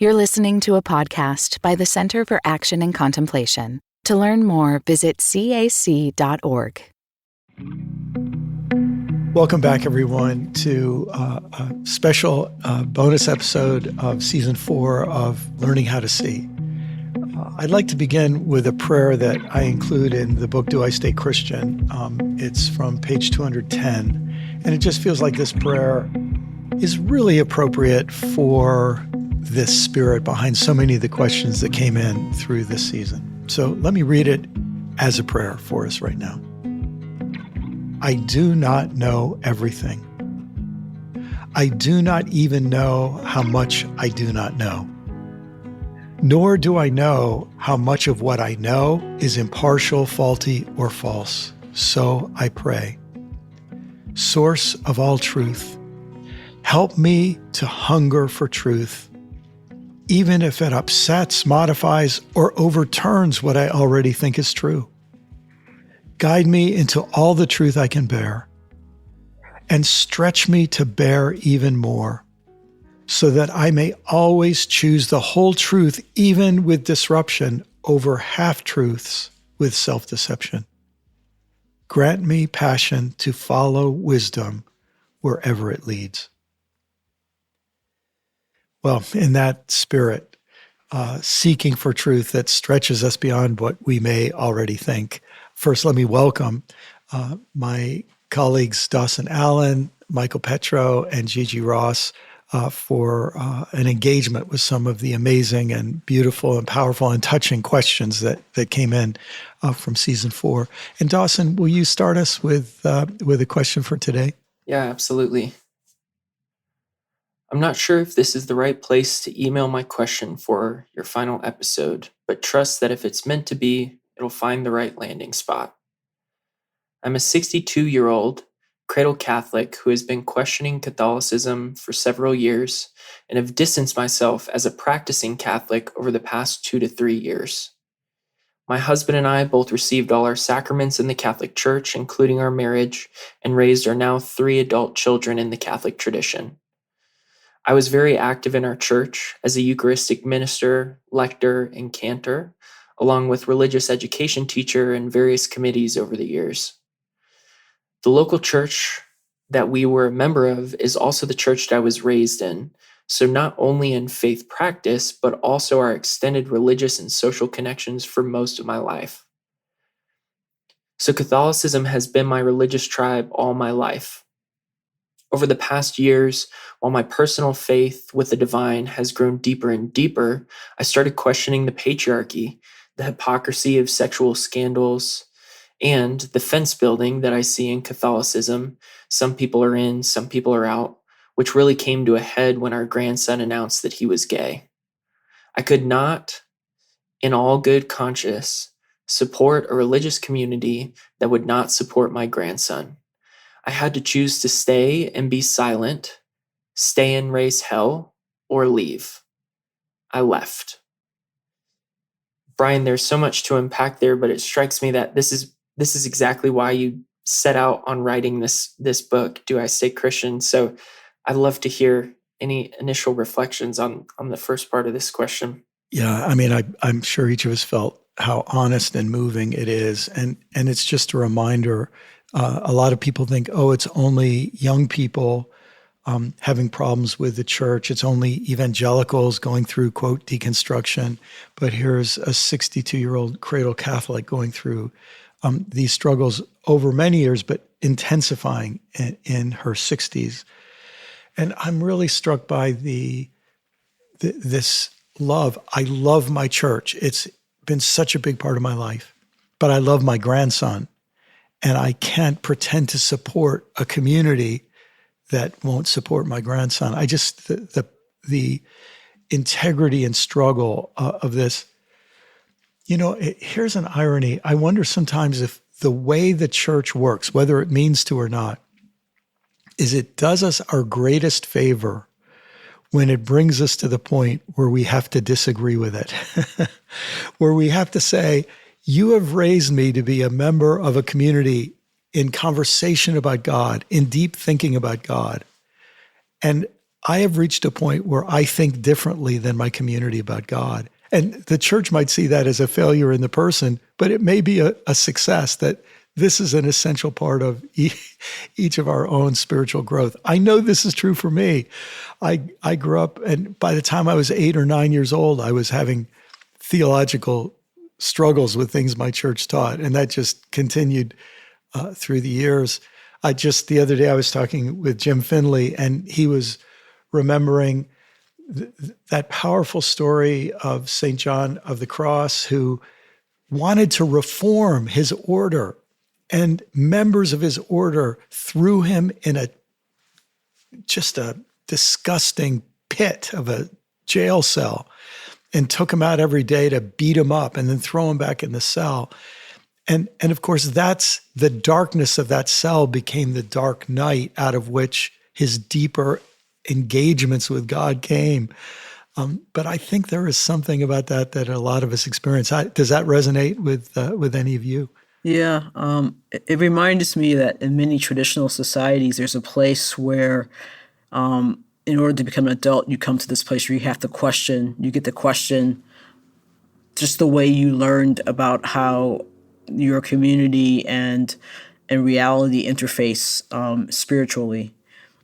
You're listening to a podcast by the Center for Action and Contemplation. To learn more, visit cac.org. Welcome back, everyone, to a special bonus episode of Season 4 of Learning How to See. I'd like to begin with a prayer that I include in the book, Do I Stay Christian? It's from page 210, and it just feels like this prayer is really appropriate for this spirit behind so many of the questions that came in through this season. So let me read it as a prayer for us right now. I do not know everything. I do not even know how much I do not know. Nor do I know how much of what I know is impartial, faulty, or false. So I pray. Source of all truth, help me to hunger for truth, even if it upsets, modifies, or overturns what I already think is true. Guide me into all the truth I can bear, and stretch me to bear even more, so that I may always choose the whole truth, even with disruption, over half-truths with self-deception. Grant me passion to follow wisdom wherever it leads. Well, in that spirit, seeking for truth that stretches us beyond what we may already think. First, let me welcome my colleagues Dawson Allen, Michael Petro, and Gigi Ross for an engagement with some of the amazing and beautiful and powerful and touching questions that came in from Season 4. And Dawson, will you start us with a question for today? Yeah, absolutely. I'm not sure if this is the right place to email my question for your final episode, but trust that if it's meant to be, it'll find the right landing spot. I'm a 62-year-old cradle Catholic who has been questioning Catholicism for several years and have distanced myself as a practicing Catholic over the past 2 to 3 years. My husband and I both received all our sacraments in the Catholic Church, including our marriage, and raised our now 3 adult children in the Catholic tradition. I was very active in our church as a Eucharistic minister, lector, and cantor, along with religious education teacher and various committees over the years. The local church that we were a member of is also the church that I was raised in, so not only in faith practice, but also our extended religious and social connections for most of my life. So Catholicism has been my religious tribe all my life. Over the past years, while my personal faith with the divine has grown deeper and deeper, I started questioning the patriarchy, the hypocrisy of sexual scandals, and the fence building that I see in Catholicism. Some people are in, some people are out, which really came to a head when our grandson announced that he was gay. I could not, in all good conscience, support a religious community that would not support my grandson. I had to choose to stay and be silent, stay and raise hell, or leave. I left. Brian, there's so much to unpack there, but it strikes me that this is exactly why you set out on writing this book, Do I Stay Christian? So I'd love to hear any initial reflections on the first part of this question. Yeah, I mean, I'm sure each of us felt how honest and moving it is. And it's just a reminder. A lot of people think, oh, it's only young people having problems with the church. It's only evangelicals going through, quote, deconstruction. But here's a 62-year-old cradle Catholic going through these struggles over many years, but intensifying in her 60s. And I'm really struck by this love. I love my church. It's been such a big part of my life. But I love my grandson. And I can't pretend to support a community that won't support my grandson. I just, the integrity and struggle of this, here's an irony. I wonder sometimes if the way the church works, whether it means to or not, is it does us our greatest favor when it brings us to the point where we have to disagree with it, where we have to say, you have raised me to be a member of a community in conversation about God, in deep thinking about God. And I have reached a point where I think differently than my community about God. And the church might see that as a failure in the person, but it may be a success that this is an essential part of each of our own spiritual growth. I know this is true for me. I grew up, and by the time I was 8 or 9 years old, I was having theological struggles with things my church taught, and that just continued through the years. The other day I was talking with Jim Finley, and he was remembering that powerful story of St. John of the Cross, who wanted to reform his order, and members of his order threw him in just a disgusting pit of a jail cell and took him out every day to beat him up and then throw him back in the cell. And of course, that's the darkness of that cell became the dark night out of which his deeper engagements with God came. But I think there is something about that a lot of us experience. Does that resonate with any of you? Yeah, it reminds me that in many traditional societies, there's a place where, in order to become an adult, you come to this place where you have to question. You get to question just the way you learned about how your community and reality interface spiritually.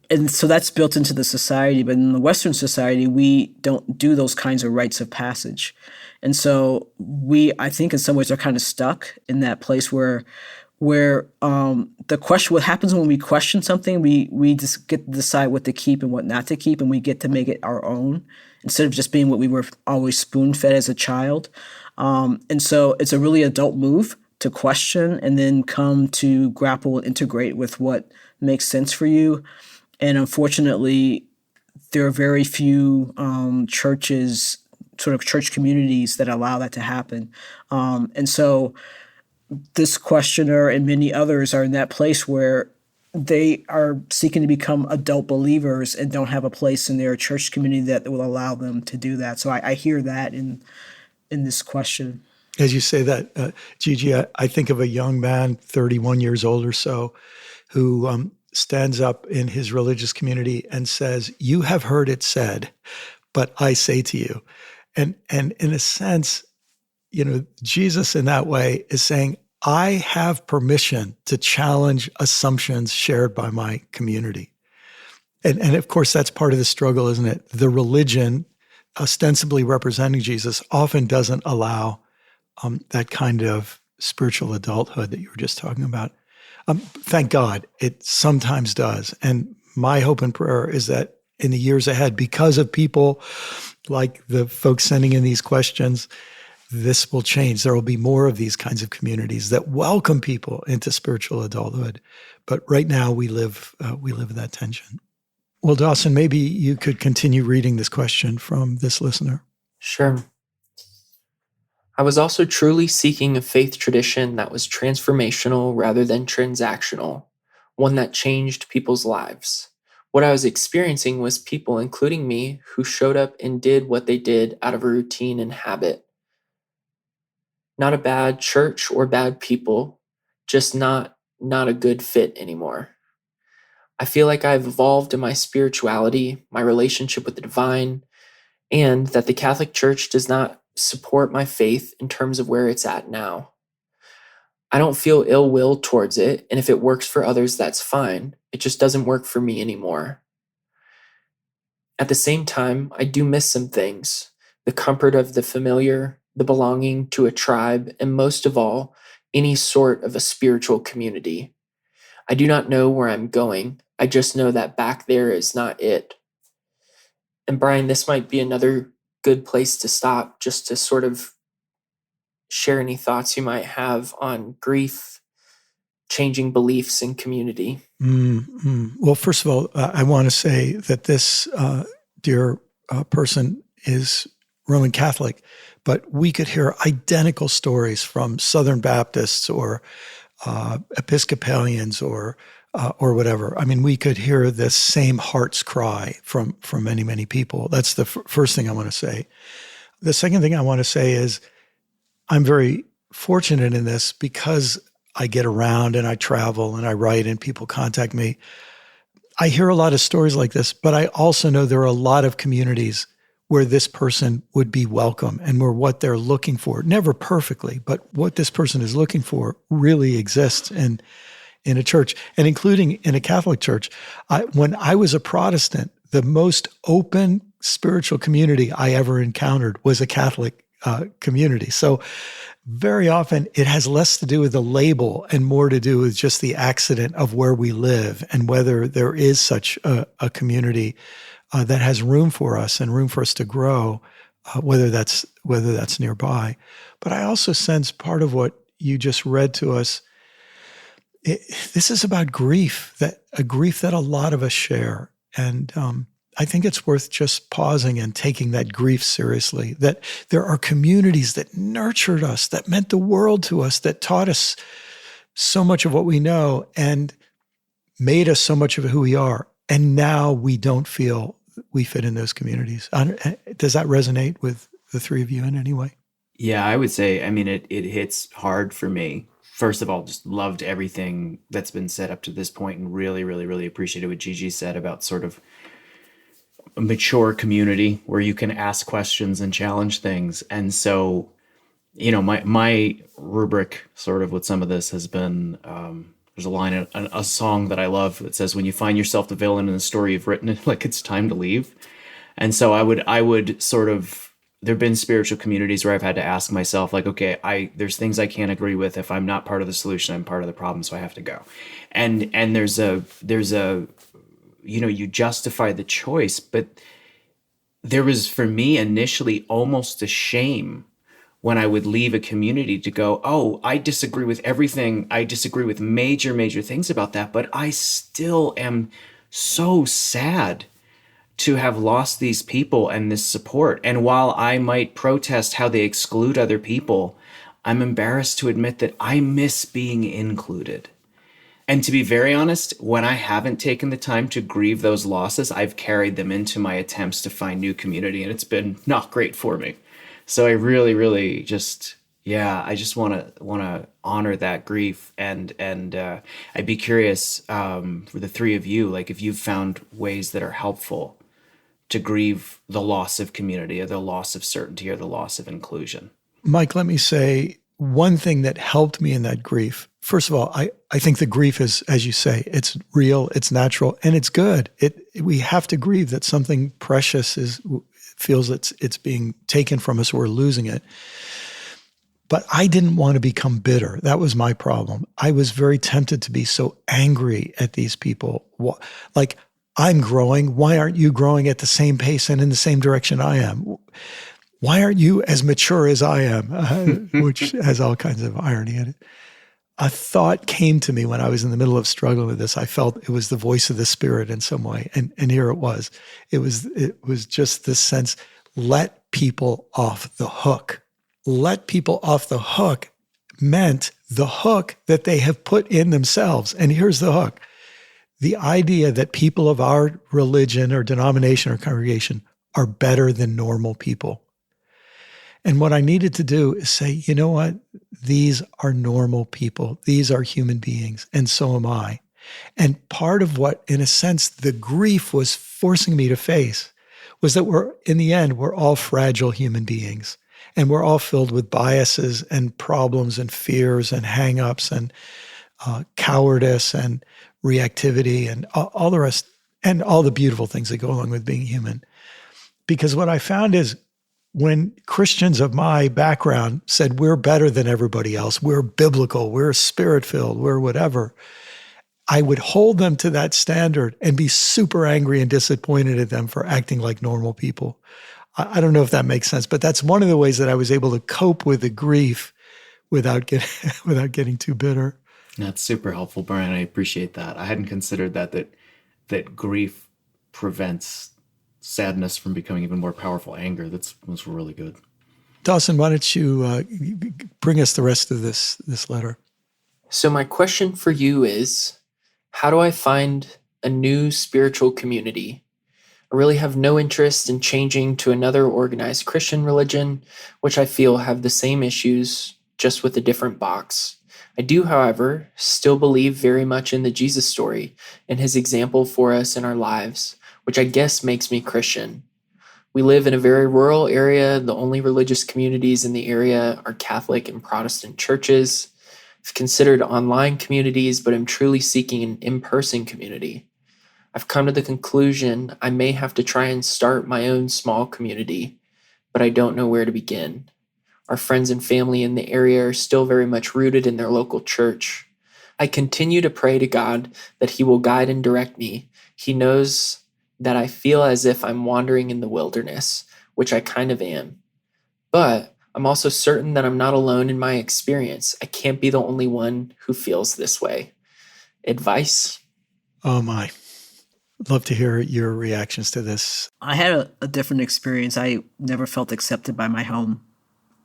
And so that's built into the society. But in the Western society, we don't do those kinds of rites of passage. And so I think in some ways are kind of stuck in that place where the question, what happens when we question something, we just get to decide what to keep and what not to keep, and we get to make it our own instead of just being what we were always spoon-fed as a child. And so it's a really adult move to question and then come to grapple and integrate with what makes sense for you. And unfortunately, there are very few churches, sort of church communities that allow that to happen. And so this questioner and many others are in that place where they are seeking to become adult believers and don't have a place in their church community that will allow them to do that. So I hear that in this question. As you say that, Gigi, I think of a young man, 31 years old or so, who stands up in his religious community and says, "You have heard it said, but I say to you." And in a sense, Jesus in that way is saying, I have permission to challenge assumptions shared by my community. And of course, that's part of the struggle, isn't it? The religion, ostensibly representing Jesus, often doesn't allow that kind of spiritual adulthood that you were just talking about. Thank God, it sometimes does. And my hope and prayer is that in the years ahead, because of people like the folks sending in these questions, this will change. There will be more of these kinds of communities that welcome people into spiritual adulthood. But right now, we live in that tension. Well, Dawson, maybe you could continue reading this question from this listener. Sure. I was also truly seeking a faith tradition that was transformational rather than transactional, one that changed people's lives. What I was experiencing was people, including me, who showed up and did what they did out of a routine and habit. Not a bad church or bad people, just not a good fit anymore. I feel like I've evolved in my spirituality, my relationship with the divine, and that the Catholic Church does not support my faith in terms of where it's at now. I don't feel ill will towards it, and if it works for others, that's fine. It just doesn't work for me anymore. At the same time, I do miss some things: the comfort of the familiar, the belonging to a tribe, and most of all, any sort of a spiritual community. I do not know where I'm going. I just know that back there is not it. And Brian, this might be another good place to stop, just to sort of share any thoughts you might have on grief, changing beliefs, and community. Well, first of all, I want to say that this dear person is Roman Catholic, but we could hear identical stories from Southern Baptists or Episcopalians or whatever. I mean, we could hear this same heart's cry from many, many people. That's the first thing I want to say. The second thing I want to say is I'm very fortunate in this because I get around and I travel and I write and people contact me. I hear a lot of stories like this, but I also know there are a lot of communities where this person would be welcome and where what they're looking for, never perfectly, but what this person is looking for really exists in a church, and including in a Catholic church. When I was a Protestant, the most open spiritual community I ever encountered was a Catholic community. So very often it has less to do with the label and more to do with just the accident of where we live and whether there is such a community that has room for us and room for us to grow, whether that's nearby. But I also sense part of what you just read to us. This is about grief, a grief that a lot of us share, and I think it's worth just pausing and taking that grief seriously. That there are communities that nurtured us, that meant the world to us, that taught us so much of what we know and made us so much of who we are. And now we don't feel we fit in those communities. Does that resonate with the three of you in any way? Yeah, I would say, I mean, it hits hard for me. First of all, just loved everything that's been said up to this point and really, really, really appreciated what Gigi said about sort of a mature community where you can ask questions and challenge things. And so, my rubric sort of with some of this has been, there's a line in a song that I love that says, when you find yourself the villain in the story you've written, like it's time to leave. And so I would sort of, there've been spiritual communities where I've had to ask myself, like, okay, there's things I can't agree with. If I'm not part of the solution, I'm part of the problem, so I have to go. And there's a you justify the choice, but there was for me initially almost a shame when I would leave a community to go, oh, I disagree with everything. I disagree with major, major things about that, but I still am so sad to have lost these people and this support. And while I might protest how they exclude other people, I'm embarrassed to admit that I miss being included. And to be very honest, when I haven't taken the time to grieve those losses, I've carried them into my attempts to find new community, and it's been not great for me. So I really, really just, I just want to honor that grief, and I'd be curious for the three of you, like if you've found ways that are helpful to grieve the loss of community or the loss of certainty or the loss of inclusion. Mike, let me say one thing that helped me in that grief. First of all, I think the grief is, as you say, it's real, it's natural, and it's good. We have to grieve that something precious feels it's being taken from us, we're losing it. But I didn't want to become bitter. That was my problem. I was very tempted to be so angry at these people. Like, I'm growing. Why aren't you growing at the same pace and in the same direction I am? Why aren't you as mature as I am? Which has all kinds of irony in it. A thought came to me when I was in the middle of struggling with this. I felt it was the voice of the Spirit in some way. And here it was. It was just this sense, let people off the hook. Let people off the hook meant the hook that they have put in themselves. And here's the hook. The idea that people of our religion or denomination or congregation are better than normal people. And what I needed to do is say, you know what? These are normal people. These are human beings, and so am I. And part of what, in a sense, the grief was forcing me to face was that in the end, we're all fragile human beings. And we're all filled with biases and problems and fears and hang-ups and cowardice and reactivity and all the rest, and all the beautiful things that go along with being human. Because what I found is when Christians of my background said, we're better than everybody else, we're biblical, we're spirit-filled, we're whatever, I would hold them to that standard and be super angry and disappointed at them for acting like normal people. I don't know if that makes sense, but that's one of the ways that I was able to cope with the grief without getting too bitter. That's super helpful, Brian. I appreciate that. I hadn't considered that grief prevents sadness from becoming even more powerful anger. That's really good. Dawson, why don't you bring us the rest of this letter? So my question for you is, how do I find a new spiritual community? I really have no interest in changing to another organized Christian religion, which I feel have the same issues, just with a different box. I do, however, still believe very much in the Jesus story and his example for us in our lives, which I guess makes me Christian. We live in a very rural area. The only religious communities in the area are Catholic and Protestant churches. I've considered online communities, but I'm truly seeking an in-person community. I've come to the conclusion I may have to try and start my own small community, but I don't know where to begin. Our friends and family in the area are still very much rooted in their local church. I continue to pray to God that He will guide and direct me. He knows that I feel as if I'm wandering in the wilderness, which I kind of am. But I'm also certain that I'm not alone in my experience. I can't be the only one who feels this way. Advice? Oh my. Love to hear your reactions to this. I had a different experience. I never felt accepted by my home,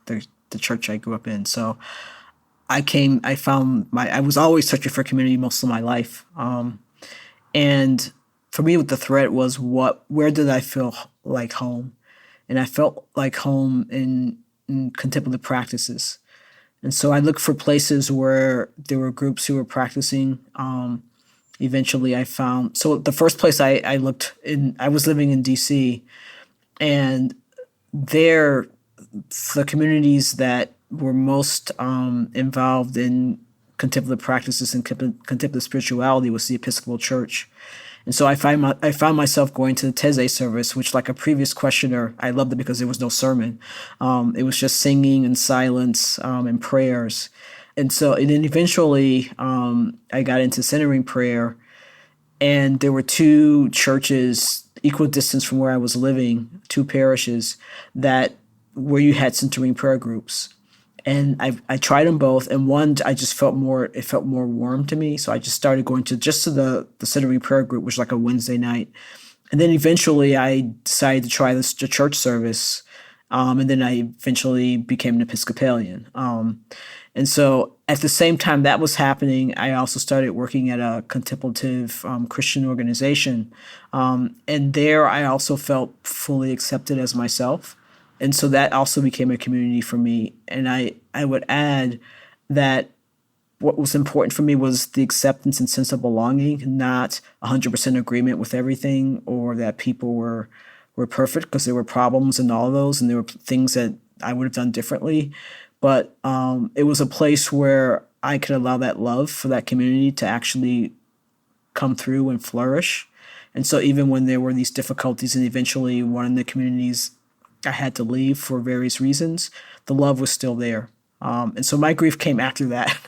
the church I grew up in. So I was always searching for community most of my life. And for me, what the thread was, where did I feel like home? And I felt like home in contemplative practices. And so I looked for places where there were groups who were practicing. Eventually I found, so the first place I looked in, I was living in DC, and there, the communities that were most involved in contemplative practices and contemplative spirituality was the Episcopal Church. And so I found myself going to the Taizé service, which, like a previous questioner, I loved it because there was no sermon. It was just singing and silence and prayers. And then eventually I got into centering prayer, and there were two churches equal distance from where I was living, two parishes where you had centering prayer groups. And I tried them both, and one I just felt more warm to me. So I just started going to the centering prayer group, which was like a Wednesday night. And then eventually I decided to try the church service. And then I eventually became an Episcopalian. And so at the same time that was happening, I also started working at a contemplative Christian organization. And there I also felt fully accepted as myself. And so that also became a community for me. And I would add that what was important for me was the acceptance and sense of belonging, not 100% agreement with everything, or that people were perfect, because there were problems in all of those, and there were things that I would have done differently. But it was a place where I could allow that love for that community to actually come through and flourish. And so even when there were these difficulties, and eventually one of the communities I had to leave for various reasons, the love was still there. And so my grief came after that.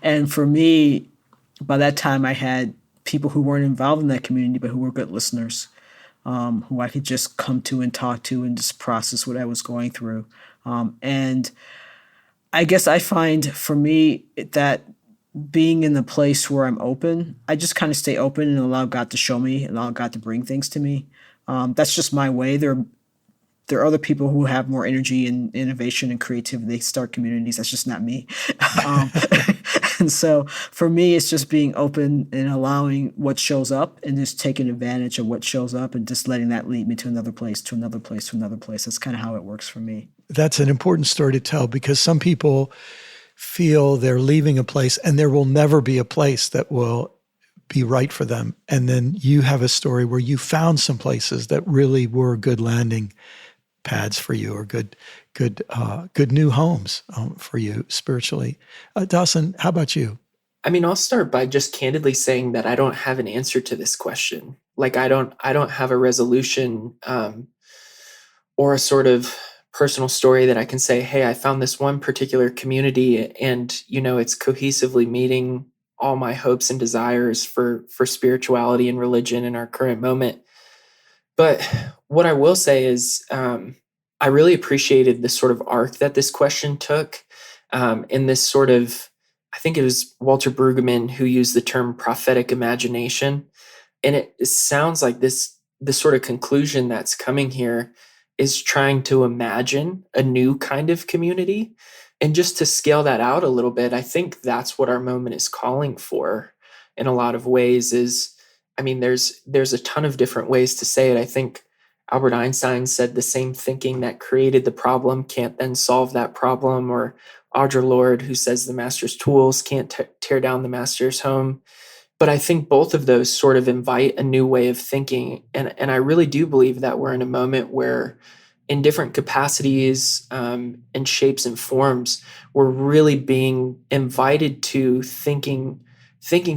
And for me, by that time, I had people who weren't involved in that community, but who were good listeners, who I could just come to and talk to and just process what I was going through. And I guess I find for me that being in the place where I'm open, I just kind of stay open and allow God to show me and allow God to bring things to me. That's just my way. There are other people who have more energy and innovation and creativity. They start communities. That's just not me. And so for me, it's just being open and allowing what shows up, and just taking advantage of what shows up, and just letting that lead me to another place, to another place, to another place. That's kind of how it works for me. That's an important story to tell, because some people feel they're leaving a place and there will never be a place that will be right for them. And then you have a story where you found some places that really were good landing pads for you, or good new homes for you spiritually. Dawson, how about you? I mean, I'll start by just candidly saying that I don't have an answer to this question. Like, I don't have a resolution or a sort of personal story that I can say, hey, I found this one particular community, and it's cohesively meeting all my hopes and desires for spirituality and religion in our current moment. But what I will say is, I really appreciated the sort of arc that this question took, in this sort of, I think it was Walter Brueggemann who used the term prophetic imagination. And it sounds like this sort of conclusion that's coming here is trying to imagine a new kind of community. And just to scale that out a little bit, I think that's what our moment is calling for in a lot of ways. There's a ton of different ways to say it. I think Albert Einstein said the same thinking that created the problem can't then solve that problem, or Audre Lorde, who says the master's tools can't tear down the master's home. But I think both of those sort of invite a new way of thinking. And I really do believe that we're in a moment where, in different capacities and shapes and forms, we're really being invited to thinking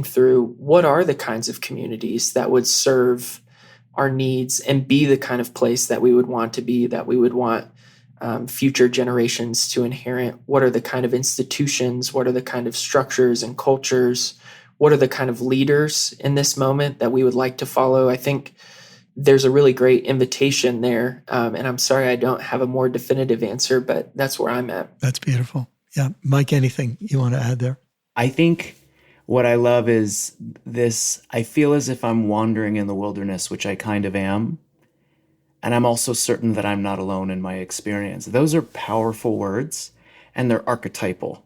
through what are the kinds of communities that would serve our needs and be the kind of place that we would want to be, that we would want future generations to inherit. What are the kind of institutions? What are the kind of structures and cultures? What are the kind of leaders in this moment that we would like to follow? I think there's a really great invitation there. And I'm sorry I don't have a more definitive answer, but that's where I'm at. That's beautiful. Yeah. Mike, anything you want to add there? I think what I love is this, I feel as if I'm wandering in the wilderness, which I kind of am. And I'm also certain that I'm not alone in my experience. Those are powerful words, and they're archetypal.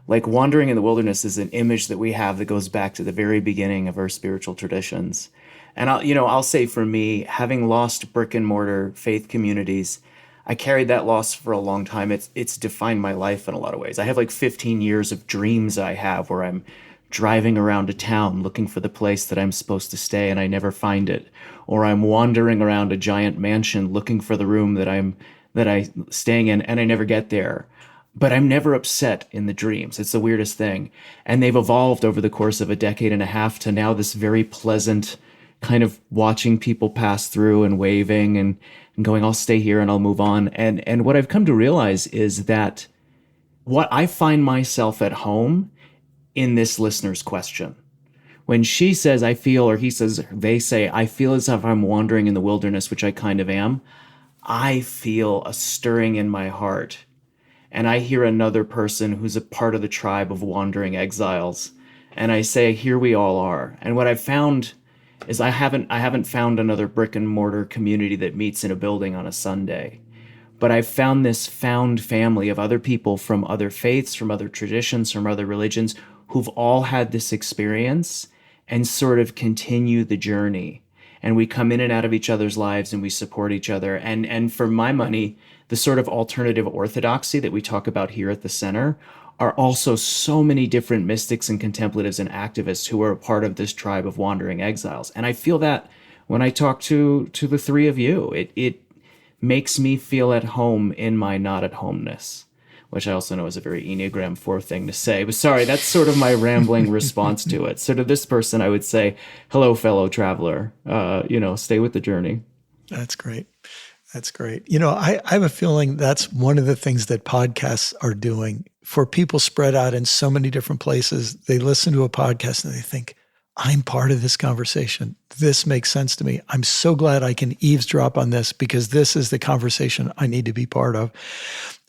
Like wandering in the wilderness is an image that we have that goes back to the very beginning of our spiritual traditions. And I'll say for me, having lost brick and mortar faith communities, I carried that loss for a long time. It's defined my life in a lot of ways. I have like 15 years of dreams I have where I'm driving around a town looking for the place that I'm supposed to stay and I never find it. Or I'm wandering around a giant mansion looking for the room that I'm staying in and I never get there. But I'm never upset in the dreams. It's the weirdest thing. And they've evolved over the course of a decade and a half to now this very pleasant kind of watching people pass through and waving and going, I'll stay here and I'll move on. And what I've come to realize is that what I find myself at home in this listener's question. When she says, I feel, or he says, they say, I feel as if I'm wandering in the wilderness, which I kind of am, I feel a stirring in my heart. And I hear another person who's a part of the tribe of wandering exiles. And I say, here we all are. And what I've found is I haven't found another brick and mortar community that meets in a building on a Sunday. But I've found this found family of other people from other faiths, from other traditions, from other religions, who've all had this experience and sort of continue the journey. And we come in and out of each other's lives and we support each other. And for my money, the sort of alternative orthodoxy that we talk about here at the center are also so many different mystics and contemplatives and activists who are a part of this tribe of wandering exiles. And I feel that when I talk to the three of you, it makes me feel at home in my not at homeness, which I also know is a very Enneagram 4 thing to say. But sorry, that's sort of my rambling response to it. So to this person, I would say, hello, fellow traveler, stay with the journey. That's great. That's great. I have a feeling that's one of the things that podcasts are doing for people spread out in so many different places. They listen to a podcast and they think, I'm part of this conversation. This makes sense to me. I'm so glad I can eavesdrop on this because this is the conversation I need to be part of.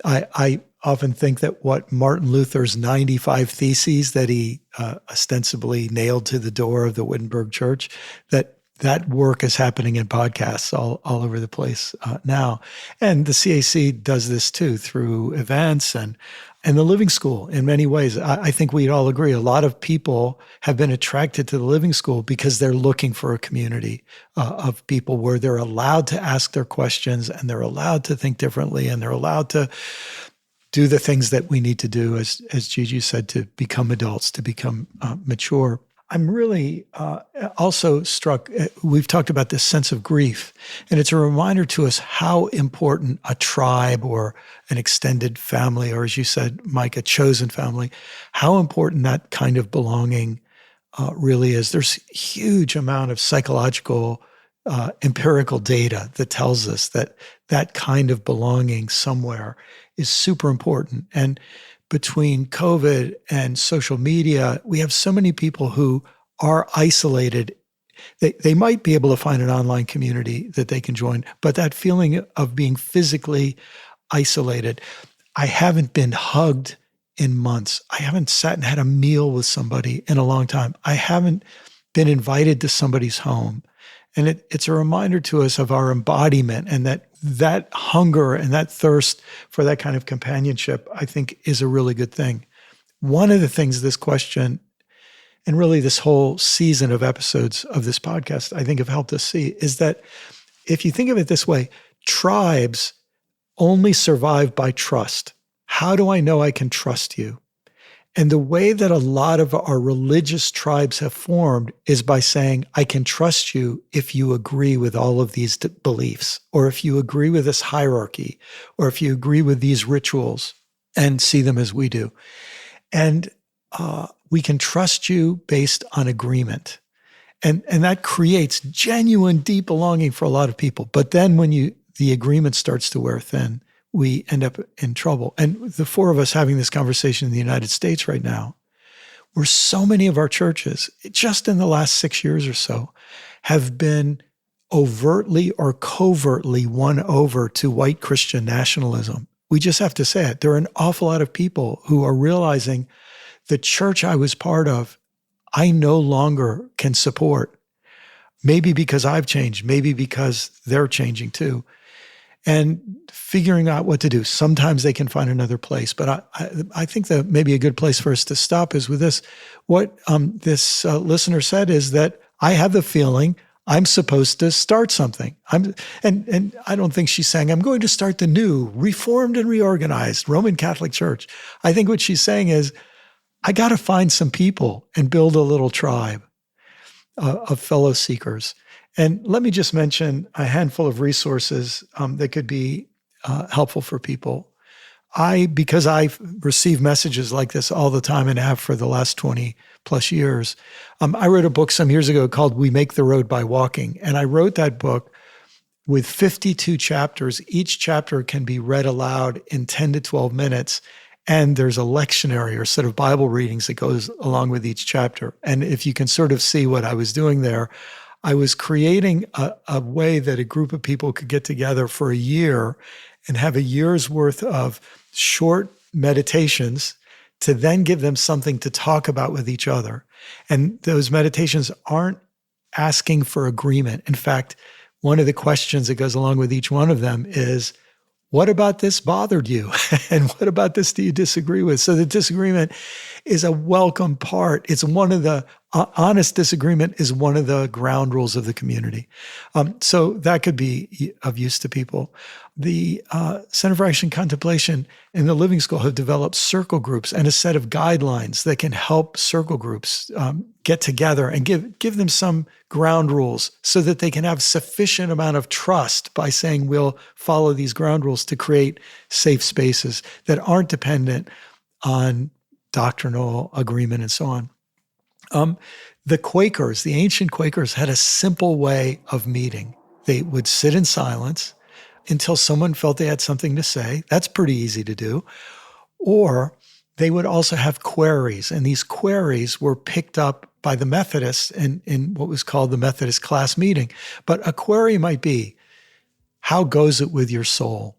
I often think that what Martin Luther's 95 Theses that he ostensibly nailed to the door of the Wittenberg Church, that work is happening in podcasts all over the place now. And the CAC does this too through events and the Living School in many ways. I think we'd all agree a lot of people have been attracted to the Living School because they're looking for a community of people where they're allowed to ask their questions and they're allowed to think differently and they're allowed to do the things that we need to do, as Gigi said, to become adults, to become mature. I'm really also struck, we've talked about this sense of grief, and it's a reminder to us how important a tribe or an extended family, or as you said, Mike, a chosen family, how important that kind of belonging really is. There's a huge amount of psychological, empirical data that tells us that kind of belonging somewhere is super important. And between COVID and social media, we have so many people who are isolated. They might be able to find an online community that they can join, but that feeling of being physically isolated, I haven't been hugged in months. I haven't sat and had a meal with somebody in a long time. I haven't been invited to somebody's home. And it's a reminder to us of our embodiment and that hunger and that thirst for that kind of companionship, I think, is a really good thing. One of the things this question, and really this whole season of episodes of this podcast, I think have helped us see, is that if you think of it this way, tribes only survive by trust. how do I know I can trust you? And the way that a lot of our religious tribes have formed is by saying, I can trust you if you agree with all of these beliefs, or if you agree with this hierarchy, or if you agree with these rituals and see them as we do. And we can trust you based on agreement. And that creates genuine, deep belonging for a lot of people. But then when the agreement starts to wear thin, we end up in trouble. And the four of us having this conversation in the United States right now, where so many of our churches, just in the last 6 years or so, have been overtly or covertly won over to white Christian nationalism. We just have to say it. There are an awful lot of people who are realizing the church I was part of, I no longer can support. Maybe because I've changed, maybe because they're changing too. And figuring out what to do. Sometimes they can find another place. But I think that maybe a good place for us to stop is with this. What this listener said is that I have the feeling I'm supposed to start something. And I don't think she's saying, I'm going to start the new, reformed and reorganized Roman Catholic Church. I think what she's saying is, I got to find some people and build a little tribe of fellow seekers. And let me just mention a handful of resources that could be helpful for people. Because I've received messages like this all the time and have for the last 20 plus years, I wrote a book some years ago called We Make the Road by Walking. And I wrote that book with 52 chapters. Each chapter can be read aloud in 10 to 12 minutes. And there's a lectionary or set of Bible readings that goes along with each chapter. And if you can sort of see what I was doing there, I was creating a way that a group of people could get together for a year and have a year's worth of short meditations to then give them something to talk about with each other. And those meditations aren't asking for agreement. In fact, one of the questions that goes along with each one of them is, what about this bothered you? And what about this do you disagree with? So the disagreement is a welcome part. It's one of the honest disagreement is one of the ground rules of the community. So that could be of use to people. The Center for Action and Contemplation and the Living School have developed circle groups and a set of guidelines that can help circle groups get together and give them some ground rules so that they can have sufficient amount of trust by saying we'll follow these ground rules to create safe spaces that aren't dependent on doctrinal agreement and so on. The Quakers, the ancient Quakers, had a simple way of meeting. They would sit in silence until someone felt they had something to say. That's pretty easy to do. Or they would also have queries, and these queries were picked up by the Methodists in what was called the Methodist class meeting. But a query might be, how goes it with your soul?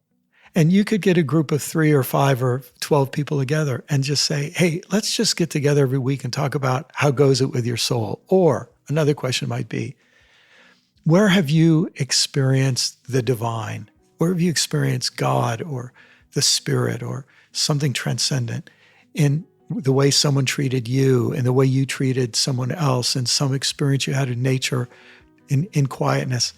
And you could get a group of 3 or 5 or 12 people together and just say, hey, let's just get together every week and talk about how goes it with your soul. Or another question might be, where have you experienced the divine? Where have you experienced God or the Spirit or something transcendent in the way someone treated you and the way you treated someone else and some experience you had in nature in quietness?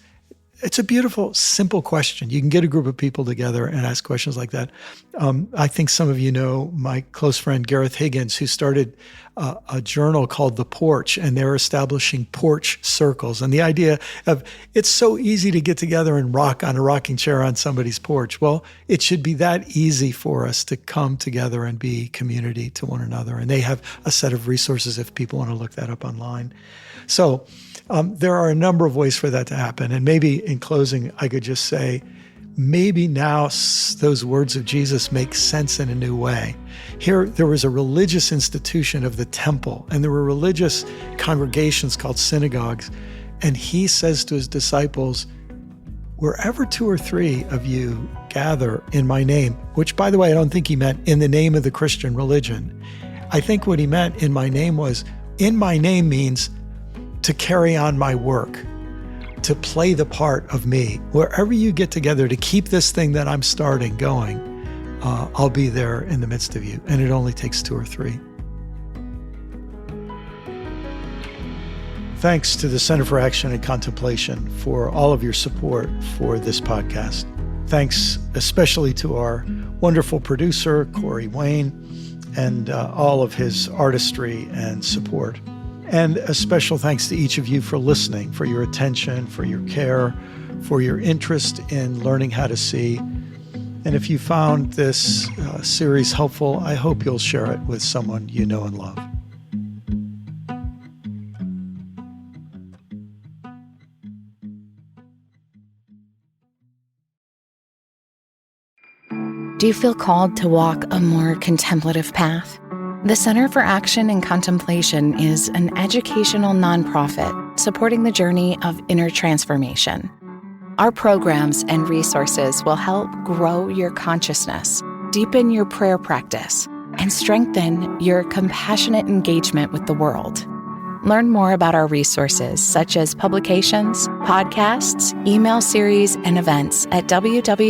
It's a beautiful, simple question. You can get a group of people together and ask questions like that. I think some of you know my close friend Gareth Higgins, who started a journal called The Porch, and they're establishing porch circles. And the idea of it's so easy to get together and rock on a rocking chair on somebody's porch. Well, it should be that easy for us to come together and be community to one another. And they have a set of resources if people want to look that up online. So there are a number of ways for that to happen. And maybe in closing, I could just say, maybe now those words of Jesus make sense in a new way. Here, there was a religious institution of the temple, and there were religious congregations called synagogues. And he says to his disciples, wherever 2 or 3 of you gather in my name, which, by the way, I don't think he meant in the name of the Christian religion. I think what he meant in my name was, in my name means to carry on my work, to play the part of me. Wherever you get together to keep this thing that I'm starting going, I'll be there in the midst of you. And it only takes 2 or 3. Thanks to the Center for Action and Contemplation for all of your support for this podcast. Thanks especially to our wonderful producer, Corey Wayne, and all of his artistry and support. And a special thanks to each of you for listening, for your attention, for your care, for your interest in learning how to see. And if you found this series helpful, I hope you'll share it with someone you know and love. Do you feel called to walk a more contemplative path? The Center for Action and Contemplation is an educational nonprofit supporting the journey of inner transformation. Our programs and resources will help grow your consciousness, deepen your prayer practice, and strengthen your compassionate engagement with the world. Learn more about our resources, such as publications, podcasts, email series, and events at www.cac.org.